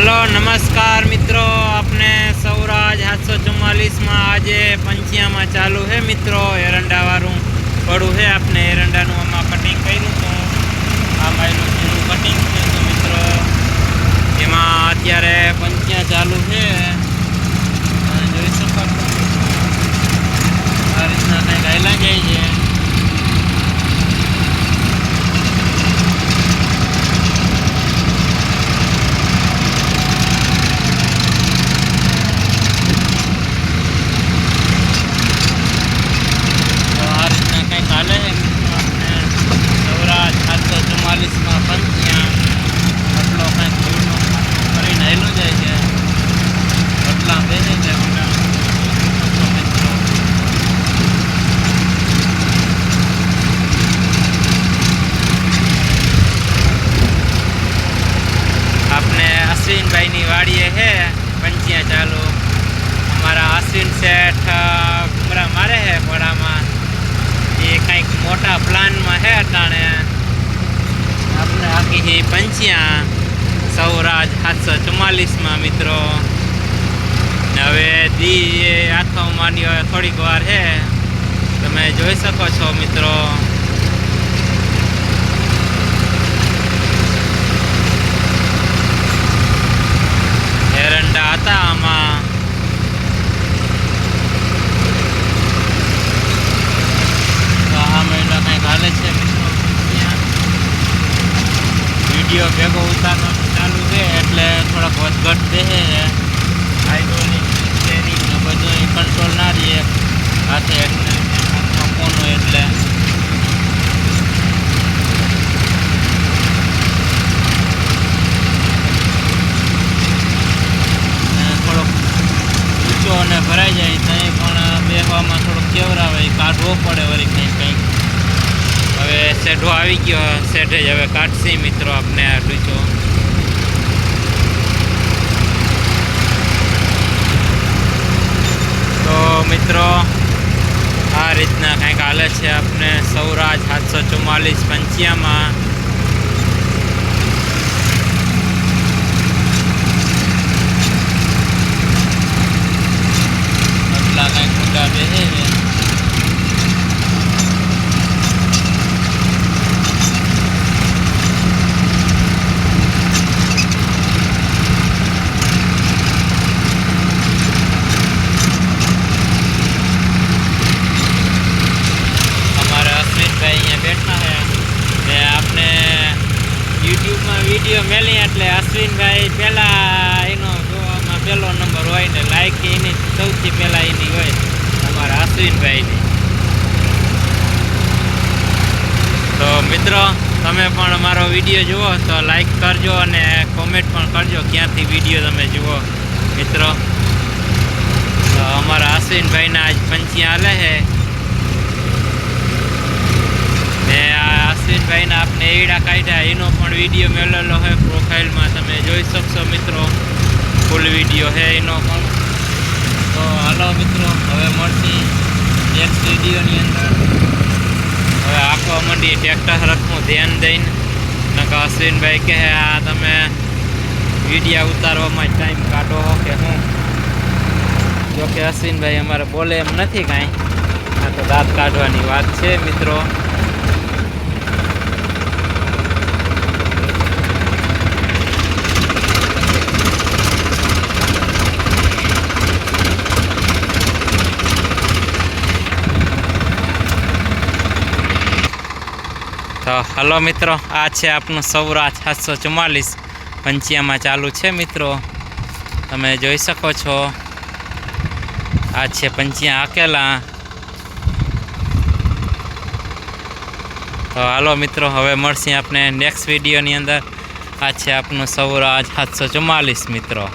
Hello नमस्कार मित्रों, अपने सौराज 744 में आज पंचिया में चालू है मित्रों। एरंडा वालू पड़ू है, अपने एरंडा आमा कटिंग करूँ तो आ मायलू कटिंग है तो मित्रों एमा अत्यारे पंचिया चालू है। જોઈ શકો છો આ રીતના કંઈક હાઈલા જાય છે। ચાલે છે આપણે સૌરાજ 744 માં પંચ્યા આટલો કંઈક દૂરનો કરીને હેલું જાય છે, આટલા બેસે છે આપણે અશ્વિનભાઈની વાડીએ છે પંચ્યા ચાલુ। અમારા અશ્વિન શેઠ ઘુમરા મારે છે પડામાં, ये कहीं मोटा प्लान में है अटाणे अपने आखी ही पंचिया सौराज 744 में मित्रों। हवे दी आखो मानी थोड़ी वार है तमे जोई सको छो मित्रों। एरंडा था आमा हाले है मित्रों। वीडियो भेगो उतारवा चालू है एटले थोड़ा वधघट दे हाइड्रोलिक स्टेरिंग ने बधुं कंट्रोल ना रहे हाथे हाथमां फोन होय एटले थोड़ो ऊंचो अने भराई जाए तई पण बेहवामां थोड़ो केवरावे काढवो पड़े वरी कंईक। हवे सेठो आवी गयो, सेठे हवे काटशी मित्रों आपने आ डूचो। तो मित्रों आ रीतना कंईक हाले छे अपने सौराज 744 पंचिया में। आटला कंईक मुद्दा बेसे छे। बैठा है ने आपने यूट्यूब में वीडियो मेली एटले अश्विन भाई पहला एनो जोवामां पहलो नंबर होय ने लाइक एनी सौथी पहला एनी होय हमारा अश्विन भाई नी। तो मित्रों तमे पण मारो वीडियो जुओ तो लाइक करजो अने कॉमेंट पण करजो क्यांथी वीडियो तमे जुओ मित्रों। तो हमारा अश्विन भाई ना आज पंचिया हाले है। अश्विन भाई ने आपने एड़ा काढ़ा एनो पण वीडियो मेलेलो है प्रोफाइल में, तमे जोई शकशो मित्रों। फूल वीडियो है एनो पण। तो हालो मित्रों हवे मळशी नेक्स्ट वीडियो नी अंदर। हवे आखो मंडी ट्रेक्टर रखू ध्यान दईने नका अश्विन भाई कहे आ तमे वीडियो उतारवामां टाइम काढो हो के हूँ। जो कि अश्विन भाई अमारे बोले एम नथी कांई, आ तो दांत काढवानी वात छे मित्रों। तो हलो मित्रों आ छे आपनो सौराज 744 पंचिया में चालू है मित्रों। तमे जोई सको छो आ छे पंचिया आकेला। तो हालो मित्रों हवे मळशी आपने नेक्स्ट वीडियो नी अंदर। आ छे आपनो सौराज 744 मित्रों।